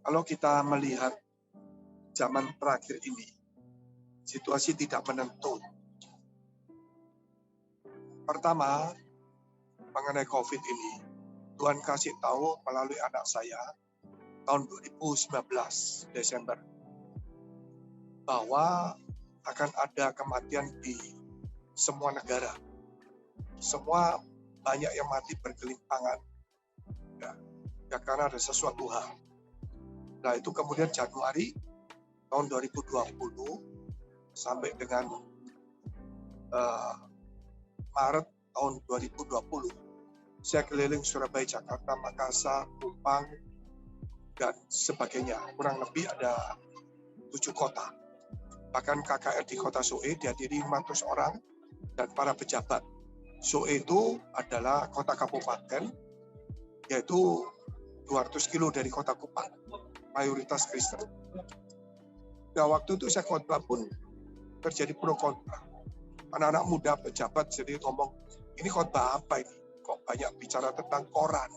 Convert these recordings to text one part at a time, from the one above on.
Kalau kita melihat zaman terakhir ini, situasi tidak menentu. Pertama, mengenai COVID ini, Tuhan kasih tahu melalui anak saya tahun 2019 Desember bahwa akan ada kematian di semua negara. Semua banyak yang mati bergelimpangan. Ya karena ada sesuatu hal. Nah itu kemudian Januari tahun 2020 sampai dengan Maret tahun 2020 saya keliling Surabaya, Jakarta, Makassar, Kupang, dan sebagainya. Kurang lebih ada 7 kota. Bahkan KKR di kota Soe dihadiri 500 orang dan para pejabat. Soe itu adalah kota kabupaten, yaitu 200 kilo dari kota Kupang, mayoritas Kristen. Nah waktu itu saya khotbah pun terjadi pro kontra. Anak-anak muda pejabat jadi ngomong, ini khotbah apa ini? Kok banyak bicara tentang koran?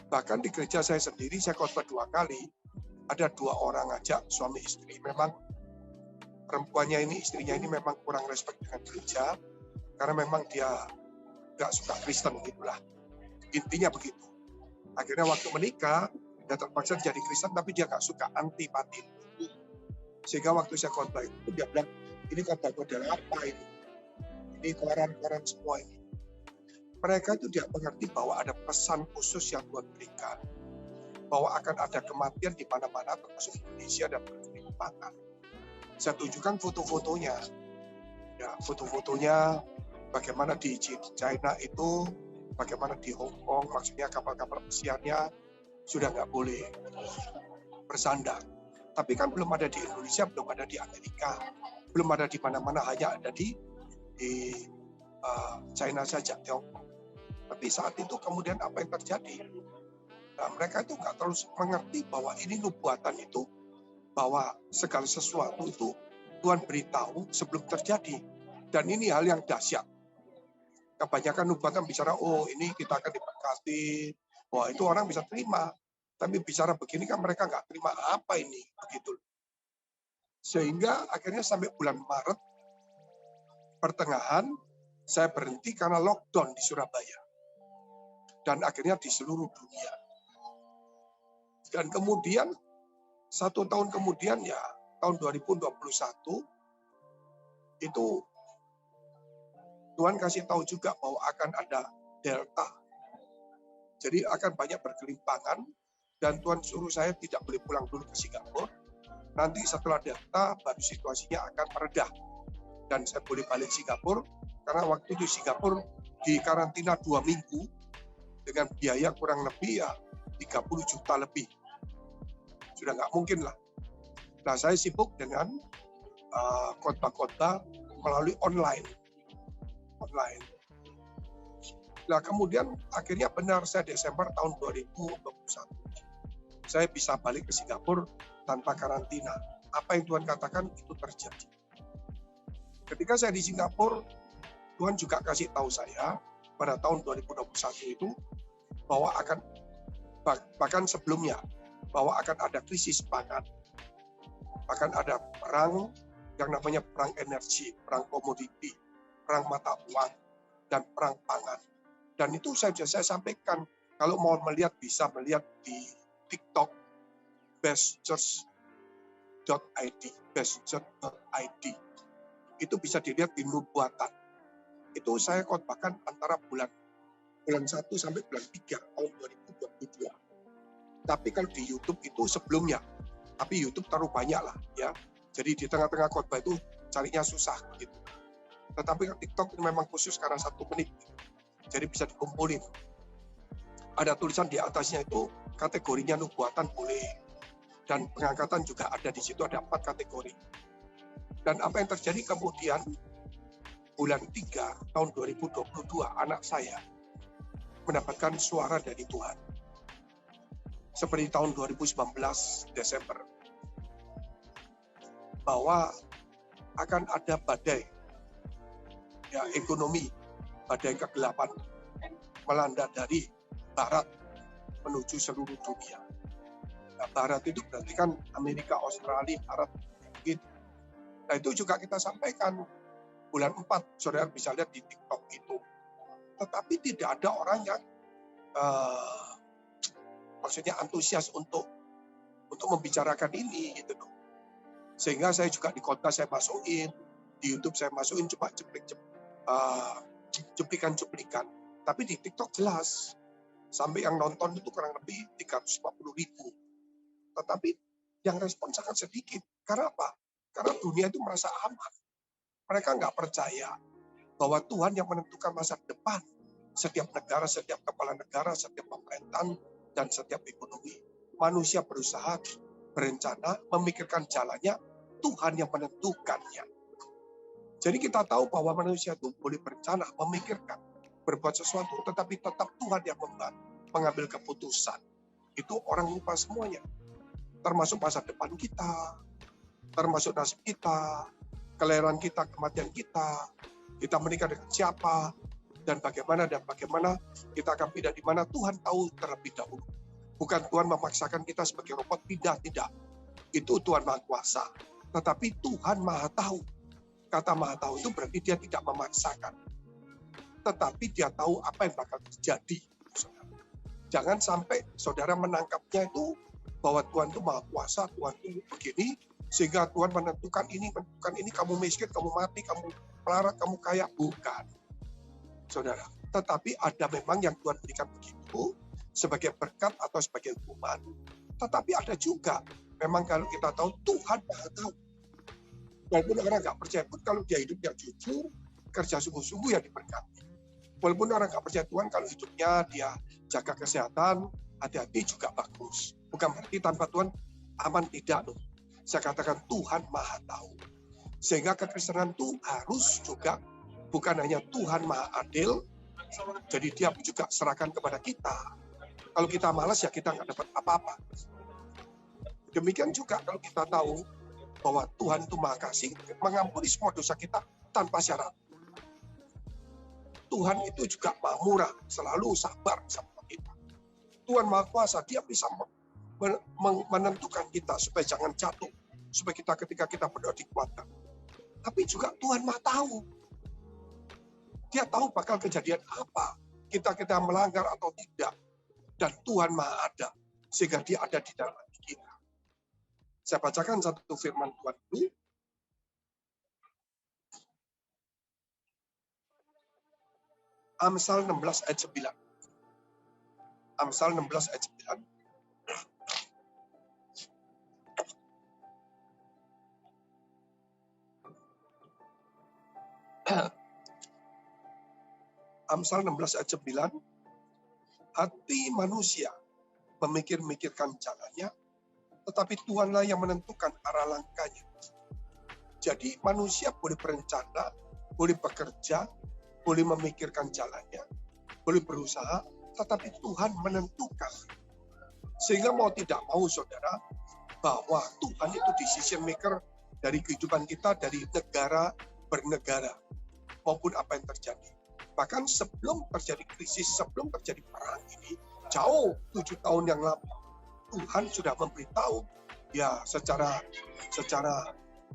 Bahkan di gereja saya sendiri, saya khotbah 2 kali. Ada 2 orang aja, suami istri. Memang perempuannya ini, istrinya ini memang kurang respect dengan gereja. Karena memang dia gak suka Kristen gitulah. Intinya begitu. Akhirnya waktu menikah, dia terpaksa jadi Kristen, tapi dia gak suka, antipati. Sehingga waktu saya khotbah itu, dia bilang, ini khotbah model apa ini? Ini koran-koran semua ini. Mereka itu tidak mengerti bahwa ada pesan khusus yang Tuhan berikan. Bahwa akan ada kematian di mana-mana, termasuk Indonesia dan berkelimpangan. Saya tunjukkan foto-fotonya. Ya, foto-fotonya bagaimana di China itu, bagaimana di Hong Kong, maksudnya kapal-kapal pesiarnya sudah nggak boleh bersandar. Tapi kan belum ada di Indonesia, belum ada di Amerika, belum ada di mana-mana, hanya ada di China saja, Tiongkok. Tapi saat itu kemudian apa yang terjadi? Nah, mereka itu nggak terus mengerti bahwa ini nubuatan itu, bahwa segala sesuatu itu Tuhan beritahu sebelum terjadi. Dan ini hal yang dahsyat. Kebanyakan nubuatan bicara, oh ini kita akan diberkati, wah itu orang bisa terima. Tapi bicara begini kan mereka nggak terima, apa ini, begitu. Sehingga akhirnya sampai bulan Maret, pertengahan, saya berhenti karena lockdown di Surabaya. Dan akhirnya di seluruh dunia. Dan kemudian, 1 tahun kemudian ya, tahun 2021, itu Tuhan kasih tahu juga bahwa akan ada Delta. Jadi akan banyak bergelimpangan, dan Tuhan suruh saya tidak boleh pulang dulu ke Singapura. Nanti setelah Delta, baru situasinya akan meredah. Dan saya boleh balik Singapura, karena waktu itu Singapura di karantina 2 minggu, dengan biaya kurang lebih ya 30 juta lebih. Sudah nggak mungkin lah. Nah saya sibuk dengan khotbah-khotbah melalui online. Nah kemudian akhirnya benar saya Desember tahun 2021. Saya bisa balik ke Singapura tanpa karantina. Apa yang Tuhan katakan itu terjadi. Ketika saya di Singapura, Tuhan juga kasih tahu saya pada tahun 2021 itu bahwa akan, bahkan sebelumnya, bahwa akan ada krisis pangan. Bahkan ada perang yang namanya perang energi, perang komoditi, perang mata uang, dan perang pangan. Dan itu saja saya sampaikan. Kalau mau melihat, bisa melihat di TikTok, bestchurch.id. Itu bisa dilihat di nubuatan. Itu saya khotbahkan antara bulan 1 sampai bulan 3 tahun 2022. Tapi kalau di YouTube itu sebelumnya, tapi YouTube terlalu banyak lah ya. Jadi di tengah-tengah khotbah itu carinya susah gitu. Tetapi TikTok itu memang khusus karena 1 menit, jadi bisa dikumpulin. Ada tulisan di atasnya itu kategorinya nubuatan boleh, dan pengangkatan juga ada di situ, ada 4 kategori. Dan apa yang terjadi kemudian bulan 3 tahun 2022 anak saya mendapatkan suara dari Tuhan. Seperti tahun 2019 Desember, bahwa akan ada badai ya, ekonomi, badai kegelapan melanda dari barat menuju seluruh dunia. Nah, Barat itu berarti kan Amerika, Australia, Barat, gitu. Nah itu juga kita sampaikan bulan 4, saudara bisa lihat di TikTok itu. Tetapi tidak ada orang yang maksudnya antusias untuk membicarakan ini gitu loh. Sehingga saya juga di kota saya masukin, di YouTube saya masukin coba cuplikan. Tapi di TikTok jelas sampai yang nonton itu kurang lebih 350.000. Tetapi yang respon sangat sedikit. Karena apa? Karena dunia itu merasa aman. Mereka nggak percaya bahwa Tuhan yang menentukan masa depan setiap negara, setiap kepala negara, setiap pemerintahan, dan setiap ekonomi. Manusia berusaha, berencana, memikirkan jalannya, Tuhan yang menentukannya. Jadi kita tahu bahwa manusia itu boleh berencana, memikirkan, berbuat sesuatu, tetapi tetap Tuhan yang mengambil keputusan. Itu orang lupa semuanya. Termasuk masa depan kita, termasuk nasib kita, kelahiran kita, kematian kita menikah dengan siapa, dan bagaimana kita akan pindah di mana, Tuhan tahu terlebih dahulu. Bukan Tuhan memaksakan kita sebagai robot pindah, tidak. Itu Tuhan Maha Kuasa. Tetapi Tuhan Maha Tahu. Kata Maha Tahu itu berarti dia tidak memaksakan. Tetapi dia tahu apa yang bakal terjadi. Jangan sampai saudara menangkapnya itu bahwa Tuhan itu Maha Kuasa, Tuhan itu begini, sehingga Tuhan menentukan ini, kamu miskin, kamu mati, kamu melarat, kamu kaya. Bukan, saudara. Tetapi ada memang yang Tuhan berikan begitu, sebagai berkat atau sebagai hukuman. Tetapi ada juga, memang kalau kita tahu, Tuhan Maha Tahu. Walaupun orang nggak percaya pun, kalau dia hidupnya jujur, kerja sungguh-sungguh yang diberkati. Walaupun orang nggak percaya Tuhan, kalau hidupnya dia jaga kesehatan, hati-hati juga bagus. Bukan berarti tanpa Tuhan aman, tidak loh. Saya katakan Tuhan Maha Tahu. Sehingga kekristenan itu harus juga bukan hanya Tuhan Maha Adil, jadi dia juga serahkan kepada kita. Kalau kita malas ya kita nggak dapat apa-apa. Demikian juga kalau kita tahu bahwa Tuhan itu Maha Kasih, mengampuni semua dosa kita tanpa syarat. Tuhan itu juga Maha Murah, selalu sabar sama kita. Tuhan Maha Kuasa, dia bisa menentukan kita supaya jangan jatuh, supaya kita ketika kita berdoa dikuatkan. Tapi juga Tuhan Maha Tahu. Dia tahu bakal kejadian apa, kita melanggar atau tidak. Dan Tuhan Maha Ada, sehingga dia ada di dalam hati kita. Saya bacakan satu firman Tuhan dulu. Amsal 16 ayat 9. Amsal 16 ayat 9. Amsal 16 ayat 9. Hati manusia memikir-mikirkan jalannya, tetapi Tuhanlah yang menentukan arah langkahnya. Jadi manusia boleh berencana, boleh bekerja, boleh memikirkan jalannya, boleh berusaha, tetapi Tuhan menentukan. Sehingga mau tidak mau saudara, bahwa Tuhan itu decision maker dari kehidupan kita, dari negara bernegara, maupun apa yang terjadi. Bahkan sebelum terjadi krisis, sebelum terjadi perang ini, jauh 7 tahun yang lalu, Tuhan sudah memberitahu ya secara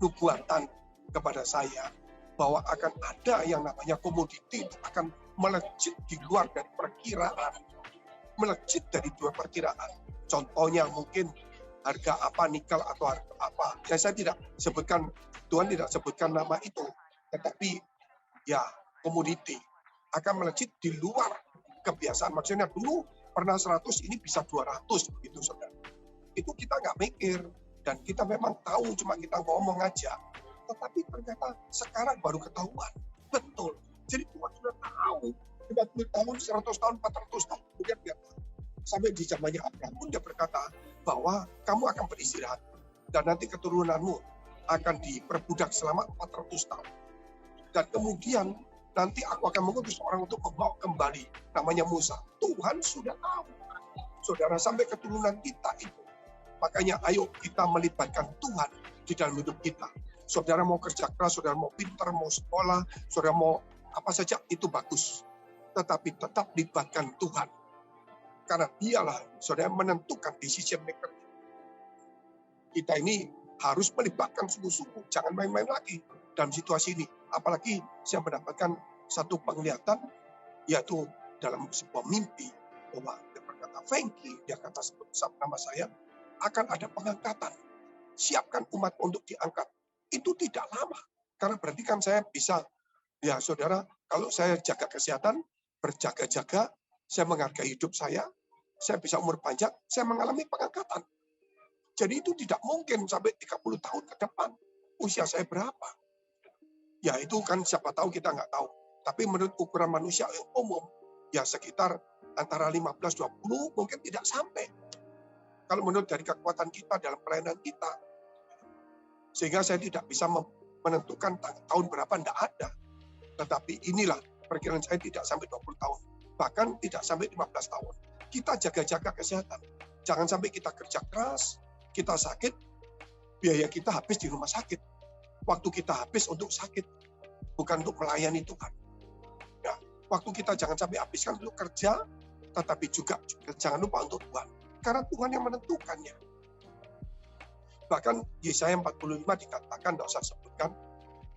nubuatan kepada saya bahwa akan ada yang namanya komoditi akan melejit di luar dari perkiraan, melejit dari luar perkiraan. Contohnya mungkin harga apa, nikel atau harga apa. Ya saya tidak sebutkan, Tuhan tidak sebutkan nama itu, tetapi ya komoditi akan melejit di luar kebiasaan. Maksudnya dulu pernah 100, ini bisa 200 gitu saudara. Itu kita nggak mikir dan kita memang tahu, cuma kita ngomong aja. Tetapi ternyata sekarang baru ketahuan. Betul. Jadi Tuhan sudah tahu 50 tahun, 100 tahun, 400 tahun. Kemudian dia sampai di zamannya Abraham pun dia berkata bahwa kamu akan beristirahat dan nanti keturunanmu akan diperbudak selama 400 tahun. Dan kemudian nanti aku akan mengutus orang untuk membawa kembali, namanya Musa. Tuhan sudah tahu. Saudara, sampai keturunan kita itu. Makanya ayo kita melibatkan Tuhan di dalam hidup kita. Saudara mau kerja keras, saudara mau pintar, mau sekolah, saudara mau apa saja, itu bagus. Tetapi tetap libatkan Tuhan. Karena dialah saudara menentukan decision maker. Kita ini harus melibatkan sungguh-sungguh, jangan main-main lagi dalam situasi ini. Apalagi saya mendapatkan satu penglihatan, yaitu dalam sebuah mimpi, bahwa dia berkata, Frankie, dia kata sebut nama saya, akan ada pengangkatan. Siapkan umat untuk diangkat. Itu tidak lama. Karena berarti kan saya bisa, ya saudara, kalau saya jaga kesehatan, berjaga-jaga, saya menghargai hidup saya bisa umur panjang, saya mengalami pengangkatan. Jadi itu tidak mungkin sampai 30 tahun ke depan. Usia saya berapa? Ya itu kan siapa tahu, kita nggak tahu. Tapi menurut ukuran manusia yang umum, ya sekitar antara 15-20 mungkin tidak sampai. Kalau menurut dari kekuatan kita dalam pelayanan kita. Sehingga saya tidak bisa menentukan tahun berapa, tidak ada. Tetapi inilah perkiraan saya tidak sampai 20 tahun. Bahkan tidak sampai 15 tahun. Kita jaga-jaga kesehatan. Jangan sampai kita kerja keras, kita sakit, biaya kita habis di rumah sakit. Waktu kita habis untuk sakit, bukan untuk melayani Tuhan. Ya, waktu kita jangan sampai habiskan untuk kerja, tetapi juga jangan lupa untuk Tuhan. Karena Tuhan yang menentukannya. Bahkan Yesaya 45 dikatakan, tidak usah sebutkan,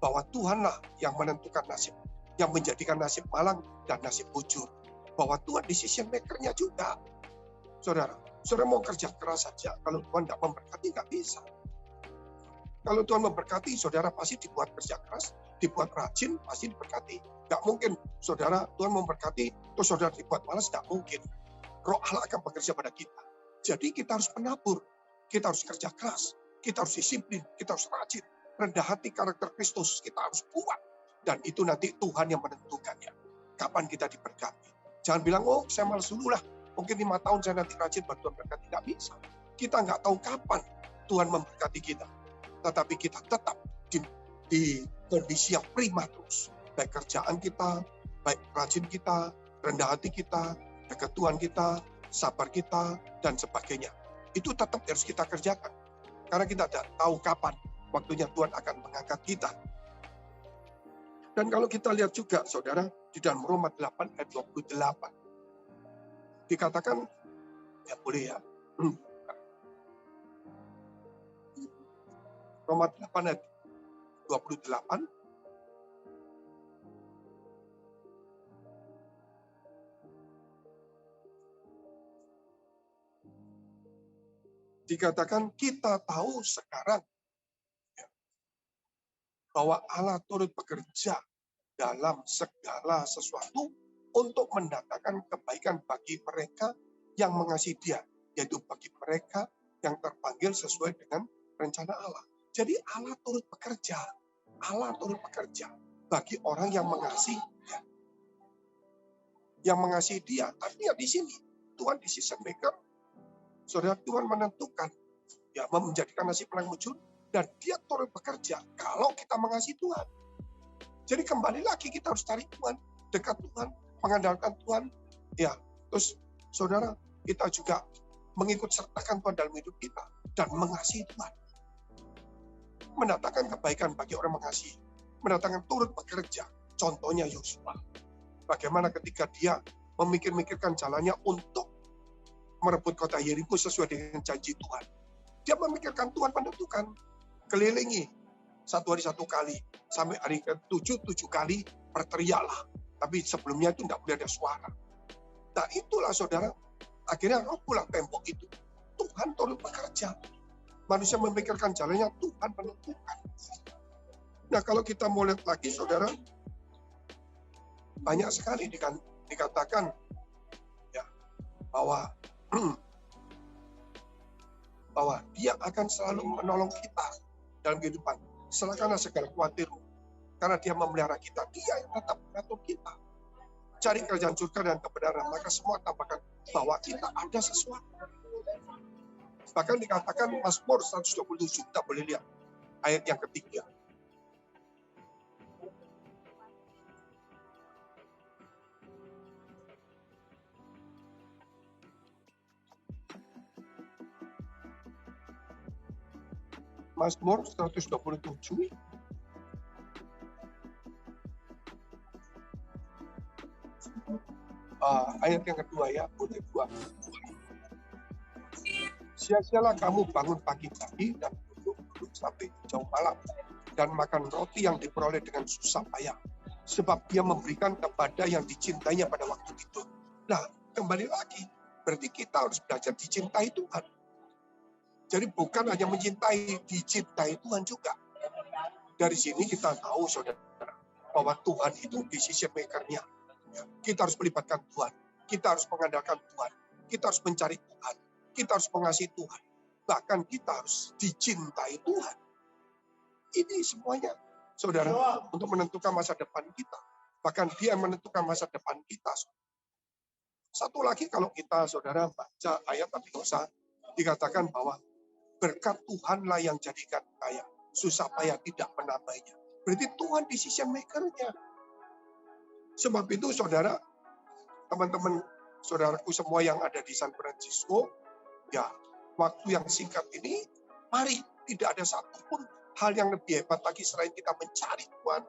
bahwa Tuhanlah yang menentukan nasib, yang menjadikan nasib malang dan nasib bujur. Bahwa Tuhan decision maker-nya juga. Saudara mau kerja keras saja, kalau Tuhan tidak memberkati, nggak bisa. Kalau Tuhan memberkati, saudara pasti dibuat kerja keras, dibuat rajin, pasti diberkati. Nggak mungkin, saudara, Tuhan memberkati, terus saudara dibuat malas, nggak mungkin. Roh Allah akan bekerja pada kita. Jadi kita harus menabur, kita harus kerja keras, kita harus disiplin, kita harus rajin, rendah hati karakter Kristus, kita harus kuat. Dan itu nanti Tuhan yang menentukannya. Kapan kita diberkati. Jangan bilang, oh saya malas dulu lah, mungkin 5 tahun saya nanti rajin, baru Tuhan berkati. Nggak bisa. Kita nggak tahu kapan Tuhan memberkati kita. Tetapi kita tetap di kondisi yang prima terus. Baik kerjaan kita, baik rajin kita, rendah hati kita, dekat Tuhan kita, sabar kita, dan sebagainya. Itu tetap harus kita kerjakan. Karena kita tidak tahu kapan waktunya Tuhan akan mengangkat kita. Dan kalau kita lihat juga, saudara, di dalam Roma 8 ayat 28, dikatakan, ya boleh ya, Roma 8 ayat 28, dikatakan kita tahu sekarang ya, bahwa Allah turut bekerja dalam segala sesuatu untuk mendatangkan kebaikan bagi mereka yang mengasihi Dia, yaitu bagi mereka yang terpanggil sesuai dengan rencana Allah. Jadi Allah turut bekerja. Allah turut bekerja bagi orang yang mengasihi Dia. Yang mengasihi Dia. Artinya di sini Tuhan decision maker. Saudara, Tuhan menentukan ya menjadikan nasib malang bujur, dan Dia turut bekerja kalau kita mengasihi Tuhan. Jadi kembali lagi kita harus cari Tuhan, dekat Tuhan, mengandalkan Tuhan. Ya, terus saudara, kita juga mengikut sertakan Tuhan dalam hidup kita dan mengasihi Tuhan. Mendatangkan kebaikan bagi orang mengasihi, mendatangkan turut bekerja. Contohnya Yosua. Bagaimana ketika dia memikir-mikirkan jalannya untuk merebut kota Yeriko sesuai dengan janji Tuhan. Dia memikirkan Tuhan menentukan, kelilingi 1 hari 1 kali, sampai hari ke-7 7 kali berteriaklah. Tapi sebelumnya itu tidak boleh ada suara. Nah itulah saudara, akhirnya robohlah tembok itu. Tuhan turut bekerja. Manusia memikirkan jalannya, Tuhan menentukan. Nah kalau kita mau lihat lagi saudara, banyak sekali dikatakan ya, bahwa Dia akan selalu menolong kita dalam kehidupan. Serahkanlah segala khawatir, karena Dia memelihara kita. Dia yang tetap mengatur kita. Cari kerjaan surga dan kebenaran, maka semua tambahkan bahwa kita ada sesuatu. Bahkan dikatakan Mazmur 127, kita boleh lihat ayat yang ketiga. Mazmur 127 ayat yang kedua ya, boleh dua. Sia-sialah kamu bangun pagi-pagi dan duduk sampai jauh malam dan makan roti yang diperoleh dengan susah payah, sebab dia memberikan kepada yang dicintainya pada waktu itu. Nah, kembali lagi, berarti kita harus belajar dicintai Tuhan. Jadi bukan hanya mencintai, dicintai Tuhan juga. Dari sini kita tahu, saudara, bahwa Tuhan itu decision maker-nya. Kita harus melibatkan Tuhan. Kita harus mengandalkan Tuhan. Kita harus mencari Tuhan. Kita harus mengasihi Tuhan. Bahkan kita harus dicintai Tuhan. Ini semuanya, saudara, untuk menentukan masa depan kita. Bahkan dia menentukan masa depan kita. Satu lagi, kalau kita, saudara, baca ayat tapi dosa, dikatakan bahwa berkat Tuhanlah yang jadikan kaya. Susah payah tidak menambahnya. Berarti Tuhan decision maker-nya. Sebab itu, saudara, teman-teman, saudaraku semua yang ada di San Francisco, ya, waktu yang singkat ini, mari tidak ada satupun hal yang lebih hebat lagi selain kita mencari Tuhan,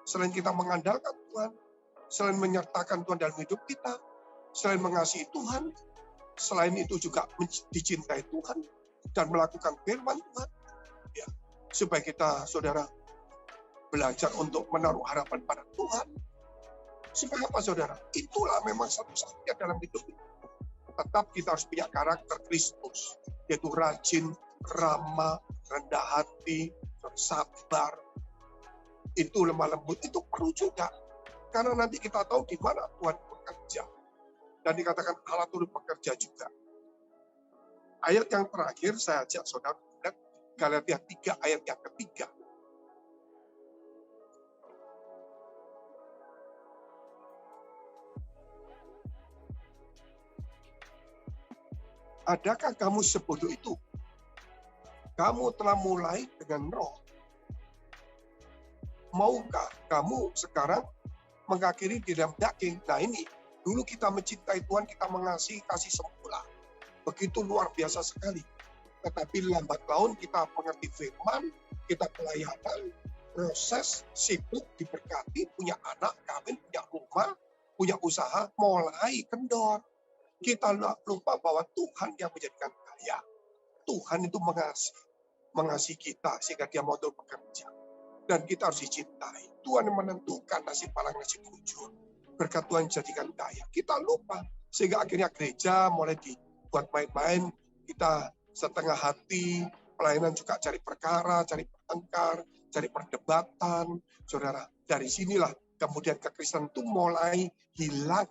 selain kita mengandalkan Tuhan, selain menyertakan Tuhan dalam hidup kita, selain mengasihi Tuhan, selain itu juga dicintai Tuhan dan melakukan firman Tuhan, ya, supaya kita, saudara, belajar untuk menaruh harapan pada Tuhan. Supaya apa, saudara? Itulah memang satu-satunya dalam hidup ini. Tetap kita harus punya karakter Kristus, yaitu rajin, ramah, rendah hati, sabar. Itu lemah lembut, itu perlu juga. Karena nanti kita tahu di mana Tuhan bekerja. Dan dikatakan Allah turut bekerja juga. Ayat yang terakhir saya ajak saudara lihat Galatia 3 ayat yang ketiga. Adakah kamu sebodoh itu? Kamu telah mulai dengan roh. Maukah kamu sekarang mengakhiri di dalam daging? Nah ini, dulu kita mencintai Tuhan, kita mengasihi kasih semula. Begitu luar biasa sekali. Tetapi lambat laun kita mengerti firman, kita pelayanan, proses, sibuk, diberkati, punya anak, kawin, punya rumah, punya usaha, mulai kendor. Kita lupa bahwa Tuhan yang menjadikan kaya. Tuhan itu mengasihi kita sehingga dia mau terus bekerja. Dan kita harus dicintai. Tuhan yang menentukan nasib palang nasib bujur. Berkat Tuhan jadikan kaya. Kita lupa. Sehingga akhirnya gereja mulai dibuat main-main. Kita setengah hati. Pelayanan juga cari perkara, cari pertengkar, cari perdebatan. Saudara, dari sinilah kemudian kekristenan itu mulai hilang.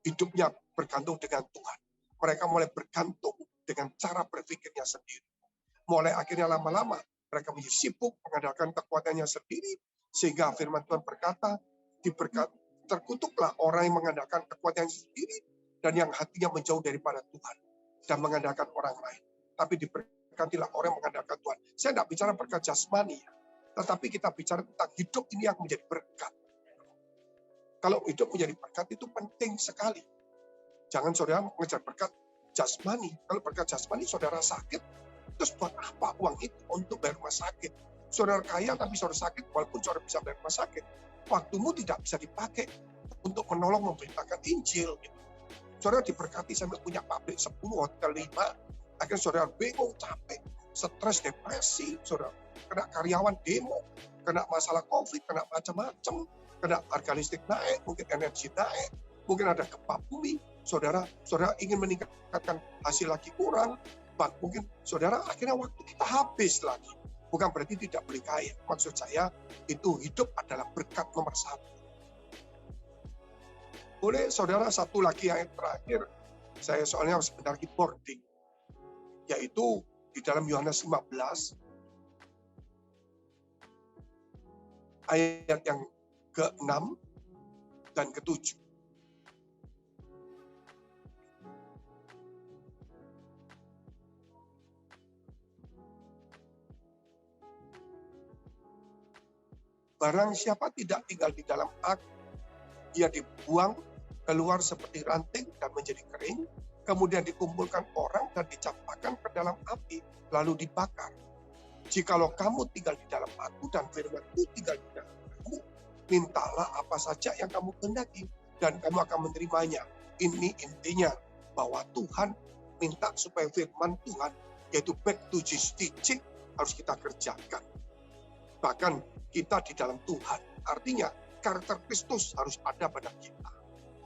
Hidupnya bergantung dengan Tuhan. Mereka mulai bergantung dengan cara berpikirnya sendiri. Mulai akhirnya lama-lama mereka menjadi sibuk mengandalkan kekuatannya sendiri. Sehingga firman Tuhan berkata, terkutuklah orang yang mengandalkan kekuatannya sendiri dan yang hatinya menjauh daripada Tuhan dan mengandalkan orang lain. Tapi diberkatilah orang yang mengandalkan Tuhan. Saya tidak bicara berkat jasmani, tetapi kita bicara tentang hidup ini yang menjadi berkat. Kalau hidup menjadi berkat itu penting sekali. Jangan saudara mengejar berkat jasmani. Kalau berkat jasmani saudara sakit, terus buat apa uang itu untuk bayar rumah sakit? Saudara kaya tapi saudara sakit, walaupun saudara bisa bayar rumah sakit, waktumu tidak bisa dipakai untuk menolong memberitakan Injil. Gitu. Saudara diberkati sampai punya pabrik 10, hotel 5, akhirnya saudara bingung, capek, stres, depresi, saudara kena karyawan demo, kena masalah COVID, kena macam-macam. Kena harga listrik naik, mungkin energi naik, mungkin ada gempa bumi, saudara ingin meningkatkan hasil lagi kurang, mungkin saudara akhirnya waktu kita habis lagi. Bukan berarti tidak boleh kaya. Maksud saya itu hidup adalah berkat nomor 1. Boleh saudara satu lagi yang terakhir, saya soalnya sebentar lagi boarding, yaitu di dalam Yohanes 15 ayat yang ke-6 dan ke-7. Barang siapa tidak tinggal di dalam aku, ia dibuang keluar seperti ranting dan menjadi kering, kemudian dikumpulkan orang dan dicampakkan ke dalam api, lalu dibakar. Jikalau kamu tinggal di dalam aku dan firman-Ku tinggal di dalam kamu, mintalah apa saja yang kamu kehendaki, dan kamu akan menerimanya. Ini intinya bahwa Tuhan minta supaya firman Tuhan, yaitu back to Jesus teaching, harus kita kerjakan. Bahkan kita di dalam Tuhan. Artinya karakter Kristus harus ada pada kita.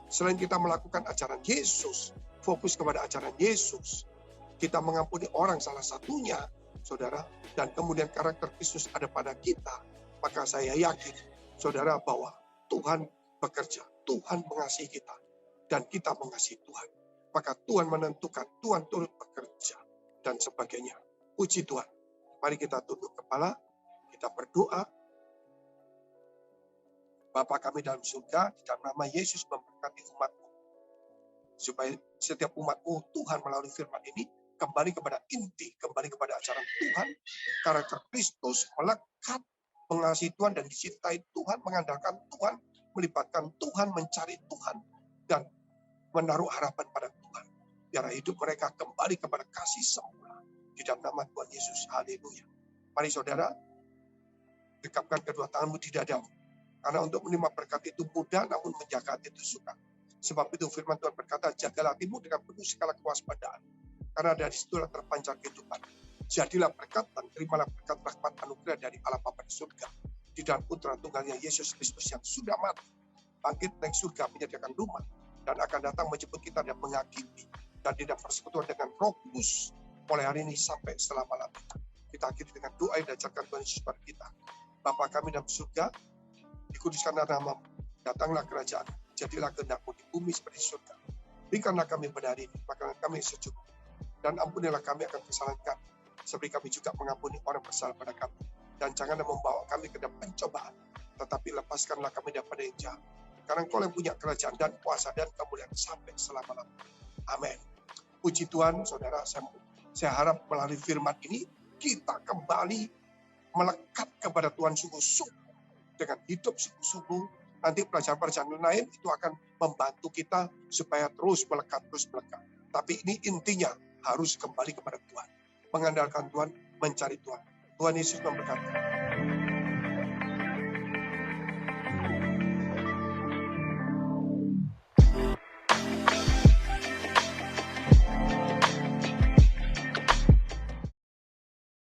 Selain kita melakukan ajaran Yesus, fokus kepada ajaran Yesus, kita mengampuni orang salah satunya, saudara, dan kemudian karakter Kristus ada pada kita, maka saya yakin, saudara, bahwa Tuhan bekerja, Tuhan mengasihi kita, dan kita mengasihi Tuhan. Maka Tuhan menentukan, Tuhan turut bekerja, dan sebagainya. Puji Tuhan. Mari kita tunduk kepala, kita berdoa. Bapa kami dalam surga, di dalam nama Yesus memberkati umat-Mu. Supaya setiap umat-Mu, Tuhan melalui firman ini, kembali kepada inti, kembali kepada ajaran Tuhan, karakter Kristus, melekat, mengasihi Tuhan dan dicintai Tuhan, mengandalkan Tuhan, melibatkan Tuhan, mencari Tuhan, dan menaruh harapan pada Tuhan. Biar hidup mereka kembali kepada kasih semula. Di dalam nama Tuhan Yesus. Haleluya. Mari saudara, dekapkan kedua tanganmu di dadamu. Karena untuk menerima berkat itu mudah, namun menjaga hati itu suka. Sebab itu firman Tuhan berkata, jagalah hatimu dengan penuh segala kewaspadaan. Karena dari situlah terpancar kehidupan. Jadilah berkat dan terimalah berkat rahmat anugerah dari Allah Bapa di surga. Di dalam putra tunggalnya Yesus Kristus yang sudah mati, bangkit naik surga menyediakan rumah, dan akan datang menjemput kita dan menghakimi, dan tidak persekutuan dengan Roh Kudus mulai hari ini sampai selama-lamanya. Kita akhiri dengan doa yang diajarkan Tuhan Yesus pada kita. Bapa kami dalam surga, dikuduskanlah namamu, datanglah kerajaan, jadilah kehendak-Mu di bumi seperti surga. Berikanlah kami pada hari ini makanan kami secukupnya, dan ampunilah kami akan kesalahan kami, seperti kami juga mengampuni orang bersalah pada kami. Dan janganlah membawa kami ke dalam pencobaan, tetapi lepaskanlah kami daripada yang jahat. Karena Engkau yang punya kerajaan dan kuasa dan kemuliaan sampai selama-lamanya. Amin. Puji Tuhan, saudara, saya harap melalui firman ini kita kembali melekat kepada Tuhan sungguh-sungguh. Dengan hidup sungguh-sungguh, nanti pelajaran-pelajaran lain itu akan membantu kita supaya terus melekat. Tapi ini intinya harus kembali kepada Tuhan. Mengandalkan Tuhan, mencari Tuhan. Tuhan Yesus memberkati.